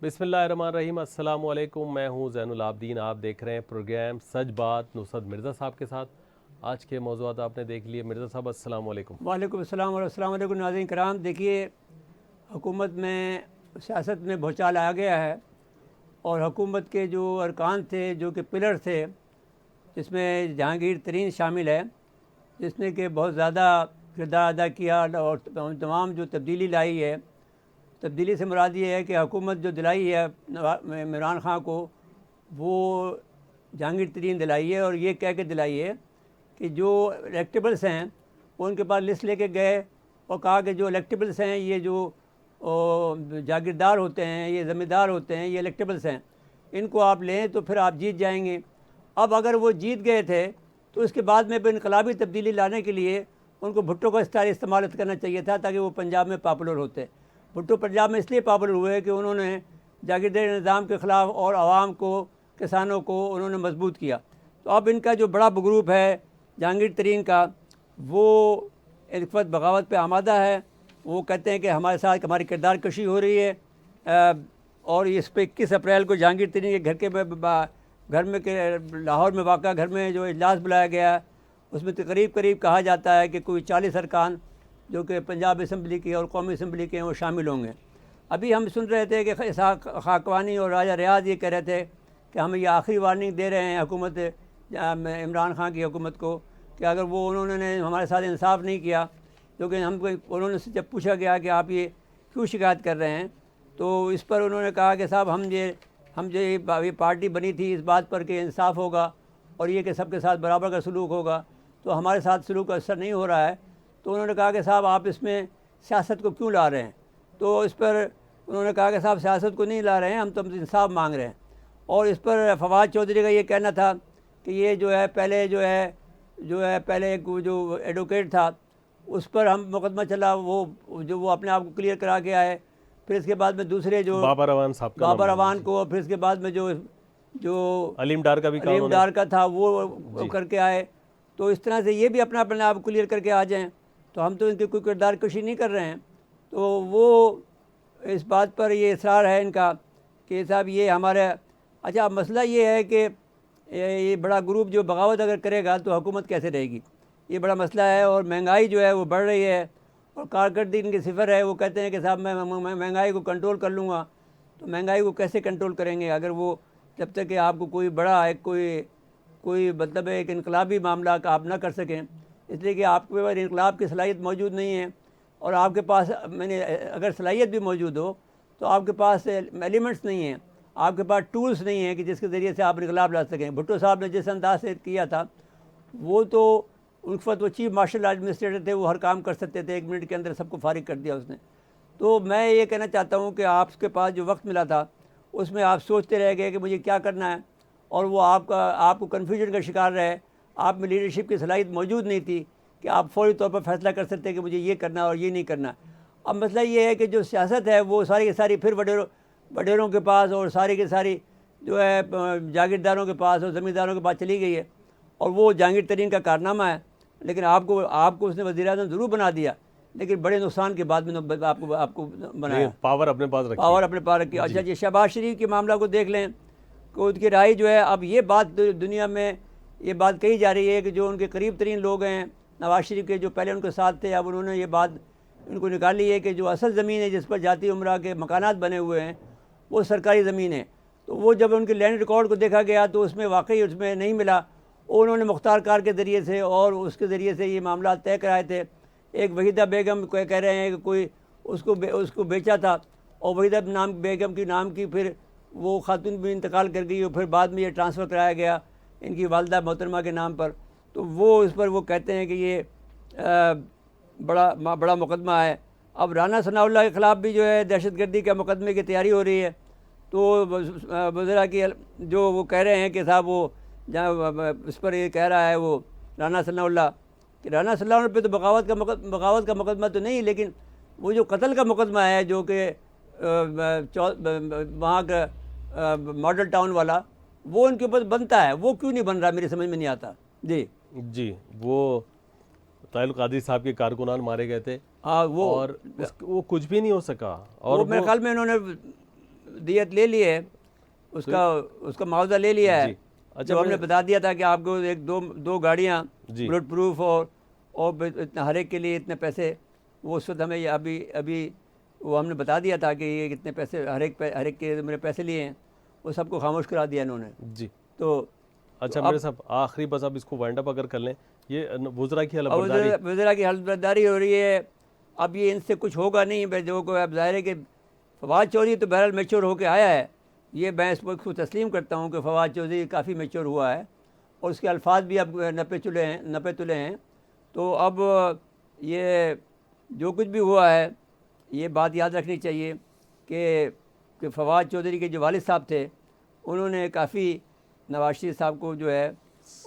बिस्मिल्लाहिर्रहमानिर्रहीम, अस्सलाम वालेकुम। मैं हूं ज़ैनुल आबदीन। आप देख रहे हैं प्रोग्राम सच बात नुसरत मिर्ज़ा साहब के साथ। आज के मौज़ूआत आपने देख लिए। मिर्ज़ा साहब अस्सलाम वालेकुम। वालेकुम अस्सलाम और अस्सलाम वालेकुम नाज़रीन कराम। देखिए, हुकूमत में सियासत में भूचाल आ गया है और हुकूमत के जो अरकान थे, जो कि पिलर थे, जिसमें जहांगीर तरीन शामिल है, जिसने कि बहुत ज़्यादा किरदार अदा किया और तमाम जो तब्दीली लाई है। तब्दीली से मुराद ये है कि हुकूमत जो दिलाई है इमरान खान को, वो जहांगीर तरीन दिलाई है और ये कह के दिलाई है कि जो इलेक्टेबल्स हैं वो उनके पास लिस्ट लेके गए और कहा कि जो इलेक्टेबल्स हैं, ये जो जागीरदार होते हैं, ये ज़मींदार होते हैं, ये इलेक्टेबल्स हैं, इनको आप लें तो फिर आप जीत जाएंगे। अब अगर वो जीत गए थे तो उसके बाद में भी इनकलाबी तब्दीली लाने के लिए उनको भुट्टो का स्टाइल इस्तेमाल करना चाहिए था, ताकि वो पंजाब में पॉपुलर होते। भुट्टो पंजाब में इसलिए पॉपुलर हुए कि उन्होंने जागीरदारी निज़ाम के ख़िलाफ़ और आवाम को, किसानों को उन्होंने मजबूत किया। तो अब इनका जो बड़ा ग्रुप है जहांगीर तरीन का, वो एक वक्त बगावत पे आमादा है। वो कहते हैं कि हमारे साथ हमारी किरदार कशी हो रही है और इस पर 21 अप्रैल को जहांगीर तरीन के घर के घर में के लाहौर में वाक़ा घर में जो इजलास बुलाया गया है, उसमें करीब कहा जाता है कि कोई 40 अरकान जो कि पंजाब असम्बली के और कौमी असम्बली के हैं, वो शामिल होंगे। अभी हम सुन रहे थे कि इसहाक खाकवानी और राजा रियाज ये कह रहे थे कि हम ये आखिरी वार्निंग दे रहे हैं हुकूमत इमरान खान की हुकूमत को कि अगर वो उन्होंने हमारे साथ इंसाफ नहीं किया, क्योंकि हमको उन्होंने से जब पूछा गया कि आप ये क्यों शिकायत कर रहे हैं, तो इस पर उन्होंने कहा कि साहब हम जो ये पार्टी बनी थी इस बात पर कि इंसाफ होगा और ये कि सबके साथ बराबर का सलूक होगा, तो हमारे साथ सलूक का असर नहीं हो रहा है। तो उन्होंने कहा कि साहब आप इसमें सियासत को क्यों ला रहे हैं। तो इस पर उन्होंने कहा कि साहब सियासत को नहीं ला रहे हैं, हम तो इंसाफ मांग रहे हैं। और इस पर फवाद चौधरी का ये कहना था कि ये जो है पहले एक जो एडवोकेट था उस पर हम मुकदमा चला, वो अपने आप को क्लियर करा के आए। फिर इसके बाद में दूसरे जो बाबर अवान साहब का बाबर अवान को, फिर इसके बाद में जो अलीम डार का भी अलीम डार का था वो करके आए। तो इस तरह से ये भी अपने आप क्लियर करके आ जाएं, तो हम तो इनकी कोई किरदार कशी नहीं कर रहे हैं। तो वो इस बात पर ये इसरार है इनका कि साहब ये हमारे अच्छा मसला ये है कि ये बड़ा ग्रुप जो बगावत अगर करेगा तो हुकूमत कैसे रहेगी, ये बड़ा मसला है। और महंगाई जो है वो बढ़ रही है और कारकर्दगी इनकी सिफर है। वो कहते हैं कि साहब मैं महंगाई को कंट्रोल कर लूँगा। तो महंगाई को कैसे कंट्रोल करेंगे अगर वो जब तक कि आपको कोई बड़ा एक कोई मतलब एक इनकलाबी मामला का आप ना कर सकें। इसलिए कि आपके पास इनकलाब की सलाहियत मौजूद नहीं है और आपके पास अगर सलाहियत भी मौजूद हो तो आपके पास एलिमेंट्स नहीं हैं, आपके पास टूल्स नहीं हैं कि जिसके ज़रिए से आप इनकलाब ला सकें। भुट्टो साहब ने जिस अंदाज से किया था वो तो उस वक्त वो चीफ मार्शल एडमिनिस्ट्रेटर थे, वो हर काम कर सकते थे, 1 मिनट के अंदर सबको फारिग कर दिया उसने। तो मैं ये कहना चाहता हूँ कि आपके पास जो वक्त मिला था उसमें आप सोचते रह गए कि मुझे क्या करना है और वो आपको कन्फ्यूजन का शिकार रहे। आप में लीडरशिप की सलाहियत मौजूद नहीं थी कि आप फौरी तौर पर फैसला कर सकते कि मुझे ये करना और ये नहीं करना। अब मसला ये है कि जो सियासत है वो सारी की सारी फिर वडेरों के पास और सारी की सारी जो है जागीरदारों के पास और ज़मींदारों के पास चली गई है और वो जहांगीर तरीन का कारनामा है। लेकिन आपको उसने वज़ीर-ए-आज़म ज़रूर बना दिया, लेकिन बड़े नुकसान के बाद में आपको बनाया। पावर अपने पास रखी। अच्छा जी, शहबाज शरीफ के मामला को देख लें कि उसकी राय जो है, अब ये बात दुनिया में ये बात कही जा रही है कि जो उनके करीब तरीन लोग हैं नवाज शरीफ के, जो पहले उनके साथ थे, अब उन्होंने ये बात उनको निकाली है कि जो असल ज़मीन है जिस पर जाती उमरा के मकानात बने हुए हैं वो सरकारी ज़मीन है। तो वो जब उनके लैंड रिकॉर्ड को देखा गया तो उसमें वाकई उसमें नहीं मिला। उन्होंने मुख्तार कार के ज़रिए से और उसके ज़रिए से ये मामला तय कराए थे। एक वहीदा बेगम को कह रहे हैं कि कोई उसको बेचा था और वहीदा बेगम की नाम की फिर वो खातून भी इंतकाल कर गई और फिर बाद में ये ट्रांसफ़र कराया गया इनकी वालदा मोहतरमा के नाम पर। तो वो इस पर वो कहते हैं कि ये बड़ा मुकदमा है। अब राना सनाउल्लाह के ख़िलाफ़ भी जो है दहशतगर्दी के मुकदमे की तैयारी हो रही है। तो वज़ीरा की जो वो कह रहे हैं कि साहब वो जहाँ इस पर ये कह रहा है वो राना सनाउल्लाह कि राना सनाउल्लाह पे तो बगावत का मुकदमा तो नहीं, लेकिन वो जो कत्ल का मुकदमा है जो कि वहाँ का मॉडल टाउन वाला, वो उनके ऊपर बनता है, वो क्यों नहीं बन रहा मेरी समझ में नहीं आता। जी वो ताहिल कादरी साहब के कारकुनान मारे गए थे। हाँ, वो कुछ भी नहीं हो सका और मेरे ख्याल में उन्होंने दियत ले ली है, उसका मुआवजा ले लिया है। जी। अच्छा, जब हमने बता दिया था कि आपको एक दो गाड़ियाँ जी। बुलेट प्रूफ और इतना हर एक के लिए इतने पैसे, वो उस वक्त हमें ये अभी वो हमने बता दिया था कि ये कितने पैसे हर एक के मेरे पैसे लिए हैं, वो सबको खामोश करा दिया इन्होंने। जी। तो अच्छा मेरे साहब, आखिरी बस अब इसको वाइंड अप अगर कर लें, ये वज़रा की हलफबर्दारी, वज़रा की हलफबर्दारी हो रही है। अब ये इनसे कुछ होगा नहीं, जो को अब ज़ाहिर है कि फवाद चौधरी तो बहरहाल मैच्योर होकर आया है, ये मैं इसको तस्लीम करता हूँ कि फवाद चौधरी काफ़ी मैच्योर हुआ है और उसके अल्फाज भी अब नपे तुले हैं। तो अब ये जो कुछ भी हुआ है, ये बात याद रखनी चाहिए कि फवाद चौधरी के जो वालिद साहब थे, उन्होंने काफ़ी नवाज शरीफ साहब को जो है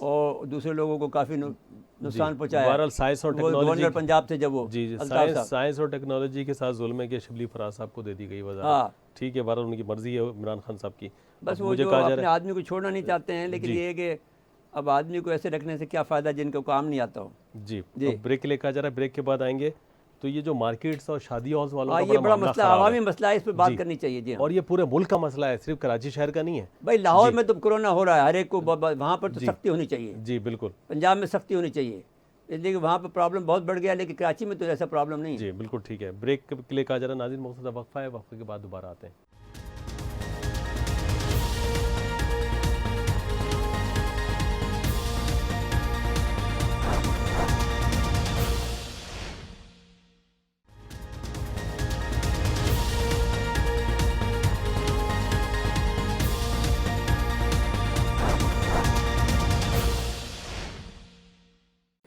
और दूसरे लोगों को काफ़ी नुकसान पहुँचाया। बहरहाल साइंस और टेक्नोलॉजी, गवर्नर पंजाब थे जब वो, जी जी, साइंस और टेक्नोलॉजी के साथ जुल्म के शबली फराज साहब को दे दी गई वज़ारत। हाँ, ठीक है, बहरहाल उनकी मर्जी है इमरान खान साहब की। बस वो मुझे जो कहा जा अपने रहा है, आदमी को छोड़ना नहीं चाहते हैं, लेकिन ये है कि अब आदमी को ऐसे रखने से क्या फ़ायदा जिनको काम नहीं आता हो। जी, अब ब्रेक के लिए कहा जा रहा है, ब्रेक के बाद आएंगे। तो ये जो मार्केट्स और शादी हॉल्स वालों का ये बड़ा मामला मसला, खराब अवामी है। मसला है, इस पर बात जी। करनी चाहिए। जी, और ये पूरे मुल्क का मसला है, सिर्फ कराची शहर का नहीं है भाई लाहौर में तो कोरोना हो रहा है, हर एक को वहाँ पर तो जी। सख्ती होनी चाहिए। जी बिल्कुल, पंजाब में सख्ती होनी चाहिए, इसलिए कि वहाँ पर प्रॉब्लम बहुत बढ़ गया, लेकिन कराची में तो ऐसा प्रॉब्लम नहीं है। जी बिल्कुल ठीक है। ब्रेक के लिए कहा जा रहा है, नाज़रीन मौजूदा वक्फा है, वक्फे के बाद दोबारा आते हैं।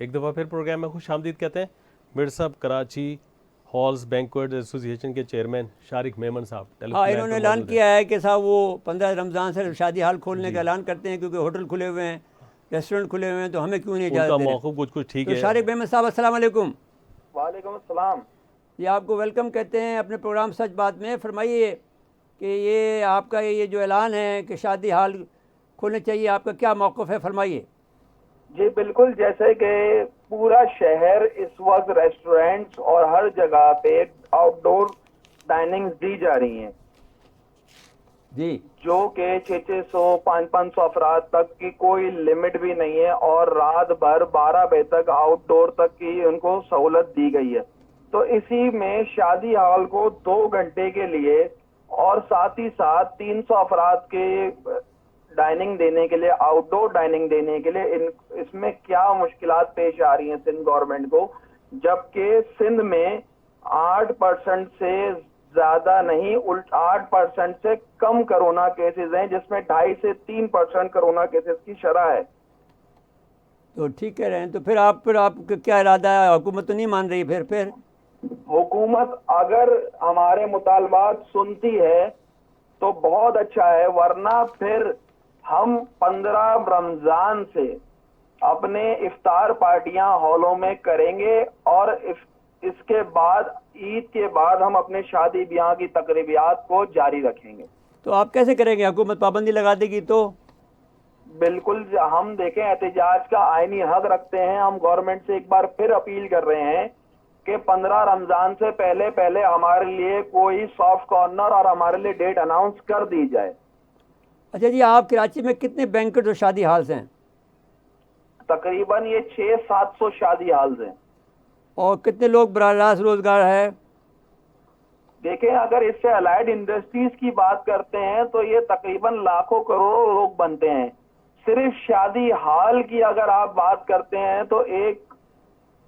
एक दफ़ा फिर प्रोग्राम में खुश आमदीद कहते हैं। मिर्ज़ साहब कराची हॉल्स बैंक्वेट एसोसिएशन के चेयरमैन शारिक मेमन साहब हाँ, इन्होंने ऐलान किया है कि साहब वो 15 रमज़ान से शादी हाल खोलने का ऐलान करते हैं, क्योंकि होटल खुले हुए हैं, रेस्टोरेंट खुले हुए हैं, तो हमें क्यों नहीं इजाज़त उनका दे रहे? मौक़िफ़ कुछ ठीक तो है। शारिक मेमन साहब अस्सलाम वालेकुम। वालेकुम अस्सलाम। ये आपको वेलकम कहते हैं अपने प्रोग्राम सच बात में। फरमाइए कि ये आपका ये जो ऐलान है कि शादी हाल खोलने चाहिए, आपका क्या मौक़िफ़ है, फरमाइए। जी बिल्कुल, जैसे कि पूरा शहर इस वक्त रेस्टोरेंट्स और हर जगह पे आउटडोर डाइनिंग दी जा रही हैं, जी, जो कि 600 500 अफराद तक की कोई लिमिट भी नहीं है, और रात भर 12 बजे तक आउटडोर तक की उनको सहूलत दी गई है। तो इसी में शादी हॉल को 2 घंटे के लिए और साथ ही साथ 300 अफराद के डाइनिंग देने के लिए, आउटडोर डाइनिंग देने के लिए इसमें क्या मुश्किलात पेश आ रही हैं सिंध गवर्नमेंट को, जबकि सिंध में 8% से ज्यादा नहीं, उल्टा 8% से कम कोरोना केसेस हैं, जिसमें 2.5 से 3% कोरोना केसेस की शरह है। तो ठीक कह रहे हैं। तो फिर आपका क्या इरादा है? हुकूमत तो नहीं मान रही। फिर हुकूमत अगर हमारे मुतालबात सुनती है तो बहुत अच्छा है, वरना फिर हम 15 रमजान से अपने इफ्तार पार्टियां हॉलों में करेंगे, और इसके बाद ईद के बाद हम अपने शादी ब्याह की तकरीबियात को जारी रखेंगे। तो आप कैसे करेंगे? हुकूमत पाबंदी लगा देगी तो? बिल्कुल, हम देखें एहतजाज का आईनी हक रखते हैं। हम गवर्नमेंट से एक बार फिर अपील कर रहे हैं कि 15 रमजान से पहले हमारे लिए कोई सॉफ्ट कॉर्नर और हमारे लिए डेट अनाउंस कर दी जाए। अच्छा जी, आप कराची में कितने बैंकेट और शादी हाल्स हैं? तकरीबन ये 600-700 शादी हाल्स हैं। और कितने लोग बराह रास्त रोजगार है? देखें, अगर इससे अलाइड इंडस्ट्रीज की बात करते हैं तो ये तकरीबन लाखों करोड़ों लोग बनते हैं। सिर्फ शादी हाल की अगर आप बात करते हैं तो एक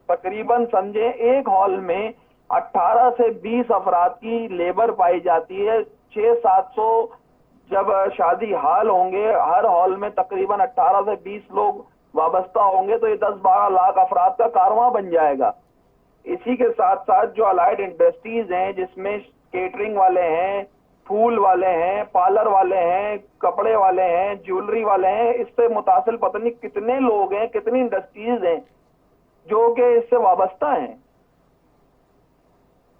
तकरीबन समझे एक हॉल में 18 से 20 अफराद की लेबर पाई जाती है। 600-700 जब शादी हाल होंगे, हर हॉल में तकरीबन 18 से 20 लोग वाबस्ता होंगे, तो ये 10-12 लाख अफराद का कारवां बन जाएगा। इसी के साथ साथ जो अलाइड इंडस्ट्रीज हैं, जिसमें केटरिंग वाले हैं, फूल वाले हैं, पार्लर वाले हैं, कपड़े वाले हैं, ज्वेलरी वाले हैं, इससे मुतासिल पता नहीं कितने लोग हैं, कितनी इंडस्ट्रीज हैं जो कि इससे वाबस्ता हैं।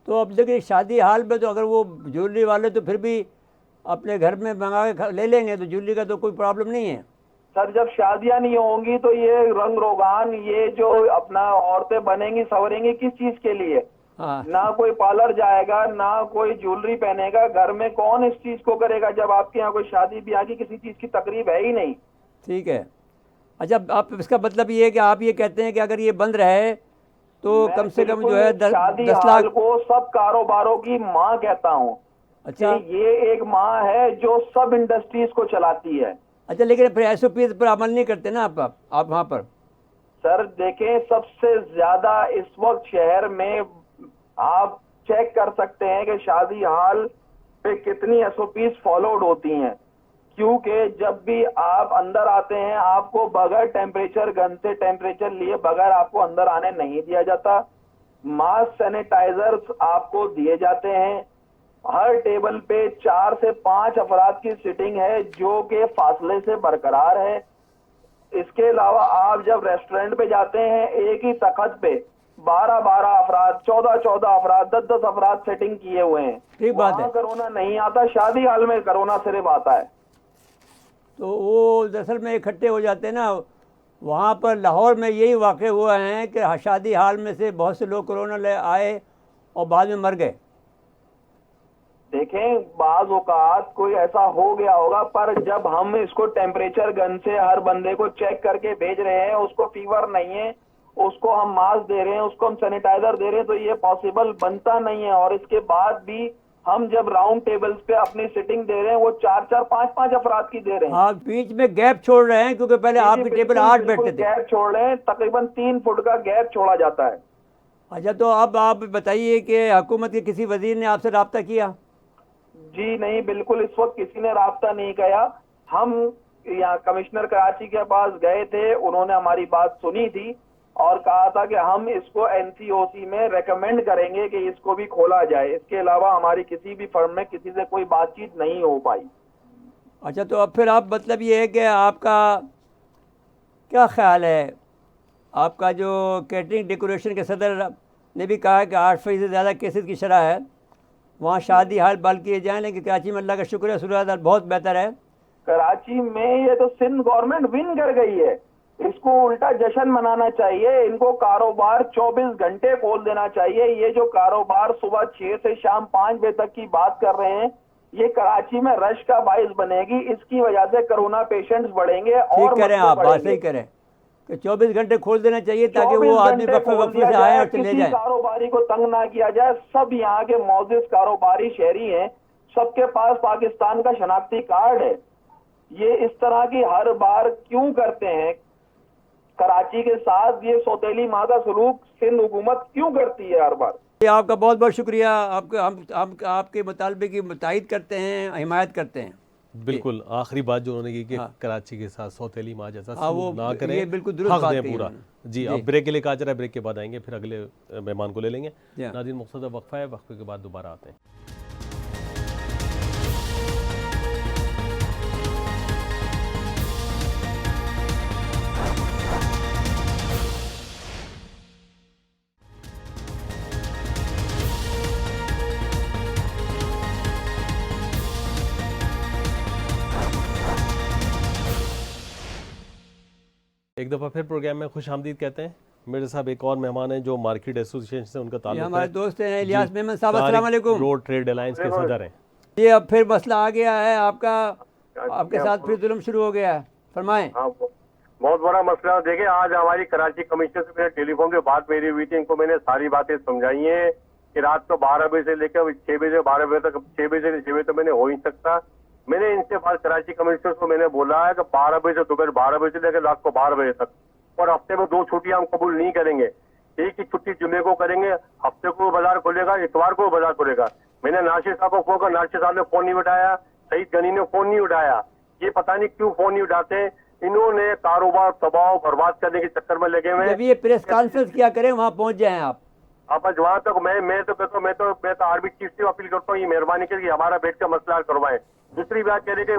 तो अब देखिए शादी हाल में तो अगर वो ज्वेलरी वाले तो फिर भी अपने घर में मंगा के ले लेंगे, तो ज्वेलरी का तो कोई प्रॉब्लम नहीं है। सर, जब शादियां नहीं होंगी तो ये रंग रोगान, ये जो अपना औरतें बनेंगी संवरेंगी किस चीज के लिए? हाँ ना कोई पार्लर जाएगा, ना कोई ज्वेलरी पहनेगा। घर में कौन इस चीज को करेगा जब आपके यहाँ कोई शादी ब्याह की किसी चीज की तकरीब है ही नहीं। ठीक है। अच्छा, आप इसका मतलब ये है कि आप ये कहते हैं कि अगर ये बंद रहे तो मैं कम से कम बिल्कुल जो है इस शादी 10 हाल लाख। को सब कारोबारों की माँ कहता हूँ अच्छा कि ये एक माँ है जो सब इंडस्ट्रीज को चलाती है। अच्छा, लेकिन फिर SOP पर अमल नहीं करते ना आप वहाँ पर। सर देखें, सबसे ज्यादा इस वक्त शहर में आप चेक कर सकते हैं कि शादी हाल पे कितनी SOPs फॉलोड होती हैं, क्योंकि जब भी आप अंदर आते हैं आपको बगैर टेम्परेचर गन से टेम्परेचर लिए बगैर आपको अंदर आने नहीं दिया जाता। मास्क सैनिटाइजर्स आपको दिए जाते हैं। हर टेबल पे 4 से 5 अफराद की सीटिंग है जो कि फासले से बरकरार है। इसके अलावा आप जब रेस्टोरेंट पे जाते हैं एक ही तखत पे 12-12 अफराद, 14-14 अफराद, 10-10 अफराद सेटिंग किए हुए हैं। ठीक बात है। वहाँ कोरोना नहीं आता, शादी हाल में कोरोना सिर्फ आता है। तो वो दरअसल में इकट्ठे हो जाते हैं ना। वहाँ पर लाहौर में यही वाक़े हुआ है कि शादी हाल में से बहुत से लोग कोरोना ले आए और बाद में मर गए। देखें, बाज औकात कोई ऐसा हो गया होगा, पर जब हम इसको टेम्परेचर गन से हर बंदे को चेक करके भेज रहे हैं, उसको फीवर नहीं है, उसको हम मास्क दे रहे हैं, उसको हम सैनिटाइजर दे रहे हैं, तो ये पॉसिबल बनता नहीं है। और इसके बाद भी हम जब राउंड टेबल्स पे अपनी सिटिंग दे रहे हैं वो 4-4, 5-5 अफराद की दे रहे हैं। आप बीच में गैप छोड़ रहे हैं क्योंकि पहले आपके टेबल 8 बैठते थे। गैप छोड़ रहे हैं, तकरीबन 3 फुट का गैप छोड़ा जाता है। अच्छा, तो अब आप बताइए कि हुकूमत के किसी वजीर ने आपसे रब्ता किया? जी नहीं, बिल्कुल इस वक्त किसी ने राब्ता नहीं किया। हम यहाँ कमिश्नर कराची के पास गए थे, उन्होंने हमारी बात सुनी थी और कहा था कि हम इसको NCOC में रेकमेंड करेंगे कि इसको भी खोला जाए। इसके अलावा हमारी किसी भी फर्म में किसी से कोई बातचीत नहीं हो पाई। अच्छा, तो अब फिर आप मतलब ये है कि आपका क्या ख्याल है? आपका जो कैटरिंग डेकोरेशन के सदर ने भी कहा कि 8% से ज़्यादा केसेस की शरह है, वहाँ शादी हाल बंद किए जाएँ, लेकिन कराची में अल्लाह का शुक्र है सूरत बहुत बेहतर है। कराची में ये तो सिंध गवर्नमेंट विन कर गई है, इसको उल्टा जश्न मनाना चाहिए। इनको कारोबार 24 घंटे खोल देना चाहिए। ये जो कारोबार सुबह 6 से शाम 5 बजे तक की बात कर रहे हैं, ये कराची में रश का बाइस बनेगी। इसकी वजह से कोरोना पेशेंट्स बढ़ेंगे और ठीक करें, आप बात सही करें कि 24 घंटे खोल देना चाहिए ताकि वो आदमी वक्त से आए और चले जाए। कारोबारी को तंग ना किया जाए। सब यहाँ के मौजूद कारोबारी शहरी हैं, सबके पास पाकिस्तान का शनाख्ती कार्ड है। ये इस तरह की हर बार क्यों करते हैं? कराची के साथ ये सौतेली माँ का सलूक सिंध हुकूमत क्यों करती है हर बार? आपका बहुत बहुत शुक्रिया। हम आपके मुतालबे की मुतायद करते हैं, हिमायत करते हैं। बिल्कुल आखिरी बात जो उन्होंने की कि हाँ। कराची के साथ सौतेली माँ जैसा वो सलूक ना करें, ये बिल्कुल दुरुस्त हक बात दें कही पूरा। उन्होंने। जी, अब ब्रेक के लिए कहा जा रहा है, ब्रेक के बाद आएंगे, फिर अगले मेहमान को ले लेंगे। जी। नाज़रीन, मुख्तसर वक्फा है, वक्फे के बाद दोबारा आते हैं। एक दफ़ा फिर प्रोग्राम में खुश आमदीद कहते हैं। मेरे साहब एक और मेहमान हैं जो मार्केट एसोसिएशन से उनका ये ताल्लुक हमारे है। दोस्त हैं इलियास मेमन साहब, तारिक अस्सलाम वालेकुम। रोड ट्रेड अलायंस के सदर हैं। ये अब फिर मसला आ गया है आपका, आपके साथ फिर जुल्म शुरू हो गया है, फरमाएं। हाँ, बहुत बड़ा मसला है। देखिए, आज हमारी कराची कमिश्नर से मेरे टेलीफोन पे बात मेरी हुई थी। इनको मैंने सारी बातें समझाई हैं कि रात को 12 बजे से लेकर 6 बजे 12 बजे तक, 6 बजे से 6 बजे तो मैंने हो ही सकता। मैंने इनसे बात कराची कमिश्नर को मैंने बोला है कि 12 बजे से दोपहर 12 बजे से लेकर रात को 12 बजे तक, और हफ्ते में 2 छुट्टियां हम कबूल नहीं करेंगे। एक ही छुट्टी जुमे को करेंगे, हफ्ते को बाजार खुलेगा, इतवार को बाजार खुलेगा। मैंने नासिर साहब को फोन कर, नासिर साहब ने फोन नहीं उठाया, सईद गनी ने फोन नहीं उठाया। ये पता नहीं क्यों फोन नहीं उठाते। इन्होंने कारोबार तबाह बर्बाद करने के चक्कर में लगे हुए। जब ये प्रेस कॉन्फ्रेंस किया करें वहाँ पहुँच जाएं आप। अब वहां तक मैं तो आर्मी चीफ से अपील करता हूँ, ये मेहरबानी करके हमारा बैठ का मसला करवाएं। दूसरी बात कह रही कि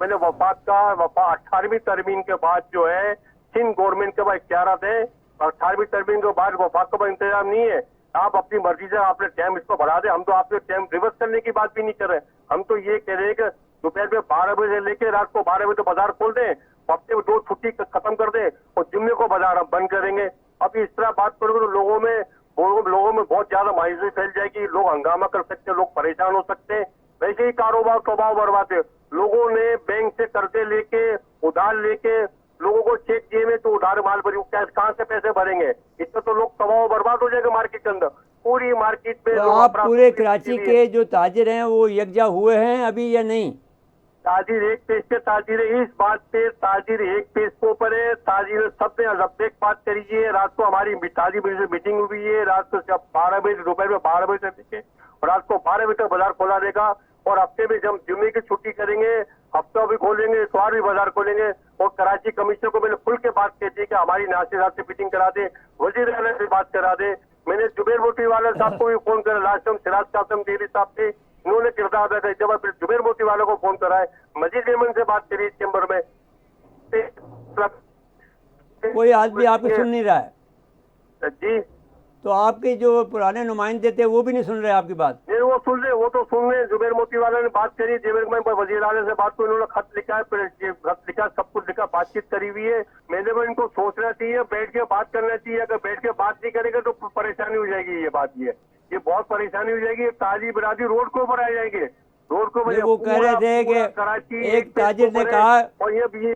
मैंने वफाक का 18वीं तरमीम के बाद जो है सिंध गवर्नमेंट के पास इख्तियारात है, 18वीं तरमीम के बाद वफाक का इंतजाम नहीं है। आप अपनी मर्जी से आपने टाइम इसको बढ़ा दे। हम तो आपके टाइम रिवर्स करने की बात भी नहीं कर रहे। हम तो ये कह रहे हैं कि दोपहर में 12 बजे से लेकर रात को 12 बजे तो बाजार खोल दें, हफ्ते में 2 छुट्टी खत्म कर दें और जुम्मे को बाजार हम बंद करेंगे। अब इस तरह बात करोगे तो लोगों में लोगों में बहुत ज्यादा मायूसी फैल जाएगी, लोग हंगामा कर सकते हैं, लोग परेशान हो सकते हैं। वैसे ही कारोबार स्वभाव बर्बाद है। लोगों ने बैंक से कर्जे लेके, उधार लेके लोगों को चेक दिए में, तो उधार माल भरी कहाँ से पैसे भरेंगे? इतना तो लोग स्वभाव बर्बाद हो जाएगा मार्केट के अंदर, पूरी मार्केट में। तो आप पूरे कराची के जो ताजिर हैं वो यकजा हुए हैं अभी या नहीं? ताजिर एक पेज पे, ताजिर इस बात पे, ताजिर एक पेज के ऊपर है। ताजिर सबने एक बात करी है। रात को हमारी ताजिर से मीटिंग हुई है, रात को 12 बजे, दोपहर में 12 बजे से लेके और रात को 12 बजे तक बाजार खोला रहेगा। और हफ्ते में जब जुम्मे की छुट्टी करेंगे, हफ्ता भी खोलेंगे, इतवार भी बाजार खोलेंगे। और कराची कमिश्नर को मैंने खुल के बात कही थी कि हमारी नासिर साहब से मीटिंग करा दे, वजीर आला से बात करा दे। मैंने जुबैर मोती वाला साहब को भी फोन करा, लास्ट टाइम सिराज कासिम डेली साहब थे, इन्होंने किरदार अदा किया। जब जुबैर मोती वालों को फोन करा है, मजीद अहमद से बात करी चैम्बर में। कोई आदमी आपकी सुन नहीं रहा है जी, तो आपके जो पुराने नुमाइंदे थे वो भी नहीं सुन रहे आपकी बात? नहीं वो सुन रहे, वो तो सुन रहे। जुबैर मोती वाला ने बात करी, जुबैर में वजीर आला से बात को, इन्होंने खत लिखा है, खत लिखा, सब कुछ लिखा, बातचीत करी हुई है। मैंने वो इनको सोचना चाहिए, बैठ के बात करना चाहिए। अगर बैठ के बात नहीं करेगा तो परेशानी हो जाएगी। ये बात ये बहुत परेशानी हो जाएगी। ताजी बिरादी रोड को ऊपर आ जाएंगे, रोड को। वो कह रहे थे कि कराची एक ताजिर ने कहा, और ये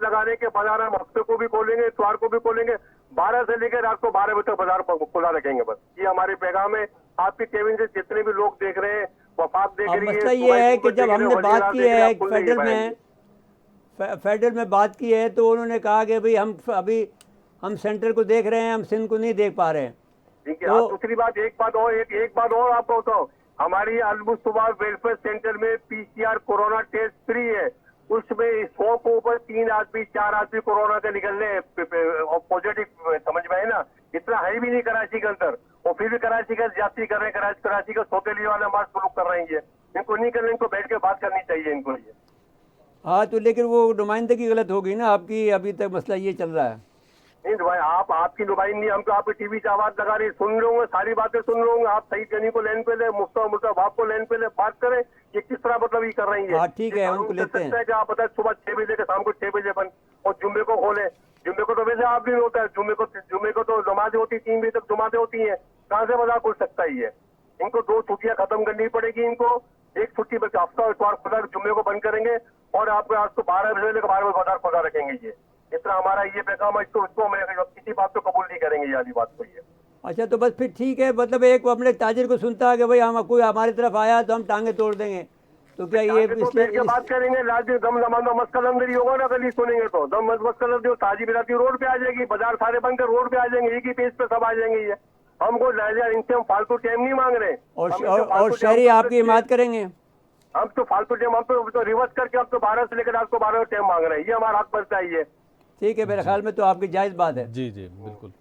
लगाने के बाजार हम हफ्ते को भी खोलेंगे, इतवार को भी खोलेंगे, 12 से लेकर रात को 12 बजे तक बाजार खुला रखेंगे। बस ये हमारे पैगाम है। आपकी केबिन से जितने भी लोग देख रहे हैं, वफाक देख रही है। मसला ये है कि जब हमने बात की है फेडरल में बात की है, तो उन्होंने कहा कि भाई हम सेंटर को देख रहे हैं, हम सिंध को नहीं देख पा रहे हैं। ठीक है। दूसरी बात, एक बात और आपको बताओ, हमारी अलमुस्तफा वेलफेयर सेंटर में PCR कोरोना टेस्ट फ्री है। उसमें 100 के ऊपर 3 आदमी 4 आदमी कोरोना के निकलने पॉजिटिव, समझ में है ना? इतना है भी नहीं कराची के अंदर, और फिर भी कराची का जाती कर रहे हैं। कराची का सौतेली वाला मार्च शुरू कर रहे हैं। इनको नहीं करना, इनको बैठ के बात करनी चाहिए इनको। ये हाँ, तो लेकिन वो नुमाइंदगी गलत होगी ना आपकी। अभी तक मसला ये चल रहा है। नहीं भाई, आपकी नुमाइंदगी, हम तो आपके टीवी से आवाज लगा रही, सुन रहे होंगे, सारी बातें सुन रहे होंगे। आप सही गनी को लाइन पे ले, मुफ्ता बाप को लाइन पे ले, बात करें। ये किस तरह मतलब ये कर रही है? हाँ ठीक है, उनको लेते हैं। कि आप बताए सुबह 6 बजे के शाम को 6 बजे बंद, और जुम्मे को खोले। जुम्मे को तो वैसे आप भी होता है, जुम्मे को तो नमाज होती 3 बजे तक जुमाते होती है। कहाँ से बाजार खुल सकता है? ये इनको 2 छुट्टियां खत्म करनी पड़ेगी इनको। एक छुट्टी बस हफ्ता इतवार खुला, जुम्मे को बंद करेंगे, और आपको आज तो 12 बजे लेकर 12 बजे बाजार खुला रखेंगे। ये इतना हमारा ये पैगाम है। इसको मैं किसी बात को कबूल नहीं करेंगे, ये वाली बात को। ये अच्छा, तो बस फिर ठीक है। मतलब एक अपने ताजिर को सुनता है कि भाई हम कोई हमारी तरफ आया तो हम टांगे तोड़ देंगे, तो क्या ये इसलिए बात करेंगे? लाजमी दम जमाना मस्कल अंदर ही होगा ना। अगर सुनेंगे तो दम मस्कल अंदर ताजी बिराती रोड पे आ जाएगी, बाजार सारे बंद कर रोड पे आ जाएंगे, एक ही पेज पे सब आ जाएंगे। ये हमको इनसे हम फालतू टाइम नहीं मांग रहे, और शहरी आपकी हिमायत करेंगे। हम तो फालतू टाइम, हम तो रिवर्स करके हम तो 12 से लेकर रात को 12 टाइम मांग रहे हैं। ये हमारा हक बनता है। ये ठीक है, मेरे ख्याल में तो आपकी जायज़ बात है। जी जी बिल्कुल।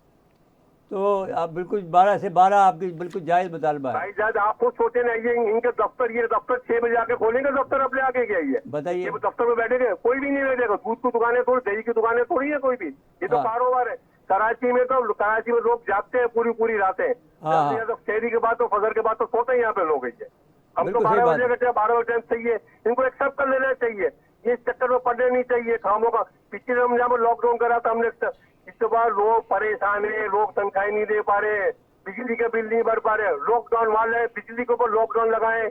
तो आप बिल्कुल 12 से 12 आपकी बिल्कुल जायज़ मुतालबा है। भाई जायज़ आप खुद सोचे ना। ये इनके दफ्तर, ये दफ्तर 6 बजे आके खोलेंगे दफ्तर अपने आके। क्या ये बताइए, ये दफ्तर में बैठेंगे? कोई भी नहीं बैठेगा। दूध की दुकानें थोड़ी, दही की दुकानें थोड़ी है कोई भी। ये तो कारोबार है। कराची में लोग जागते हैं पूरी रातें। शहरी के बाद तो फजर के बाद तो सोते हैं यहाँ पे लोग। हम तो 12 बजे का 12 बजे टाइम चाहिए, इनको एक्सेप्ट कर लेना चाहिए। ये चक्कर में पड़ने नहीं चाहिए खामों का। पिछले रमजान में लॉकडाउन करा था हमने, इसके बाद लोग परेशान है, लोग तनख्वाही नहीं दे पा रहे, बिजली का बिल नहीं भर पा रहे। लॉकडाउन वाले बिजली के ऊपर लॉकडाउन लगाए,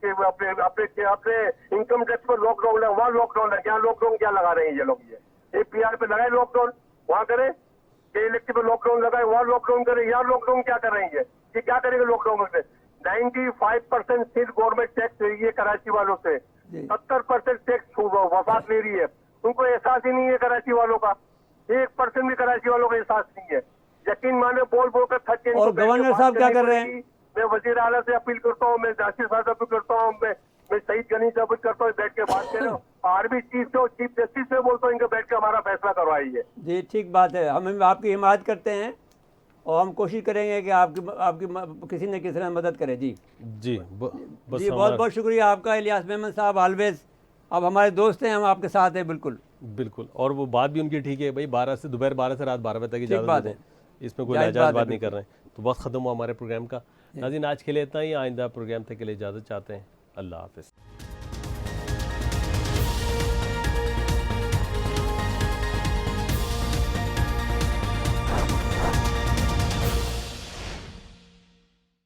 अपने इनकम टैक्स पर लॉकडाउन लगा, वहाँ लॉकडाउन लगा। यहाँ लॉकडाउन क्या लगा रहे हैं ये लोग? ये APR पे लगाए लॉकडाउन, वहाँ करे। इलेक्ट्रिक पे लॉकडाउन लगाए, वहाँ लॉकडाउन करे। यहाँ लॉकडाउन क्या कर रहे हैं? ये क्या करेंगे लॉकडाउन से? 95% सिर्फ गवर्नमेंट टैक्स ले रही है कराची वालों से, 70% टैक्स वफाक ले रही है। उनको एहसास ही नहीं है कराची वालों का। 1% भी कराची वालों का एहसास नहीं है। यकीन माने बोल कर थक के। और गवर्नर साहब क्या कर रहे हैं? मैं वजीर आला से अपील करता हूँ, मैं नासिर साहब से अपील करता हूँ, मैं सईद गनी से अपील करता हूँ, बैठ के बात करें। आर्मी चीफ जस्टिस से बोलता हूँ, इनको बैठ के हमारा फैसला करवाइए। जी ठीक बात है, हम आपकी हिमायत करते हैं और हम कोशिश करेंगे कि आपकी किसी न किसी ने मदद करे। जी जी जी, बहुत बहुत शुक्रिया आपका इलियास मेमन साहब। ऑलवेज अब हमारे दोस्त हैं, हम आपके साथ हैं। बिल्कुल बिल्कुल। और वो बात भी उनकी ठीक है भाई, दोपहर 12 से रात 12 बजे तक की बात है, इसमें कोई नाजायज़ बात नहीं कर रहे हैं। तो वक्त ख़त्म हुआ हमारे प्रोग्राम का। नाज़रीन आज के लिए इतना ही, आइंदा प्रोग्राम तक के लिए इजाज़त चाहते हैं। अल्लाह हाफ़िज़।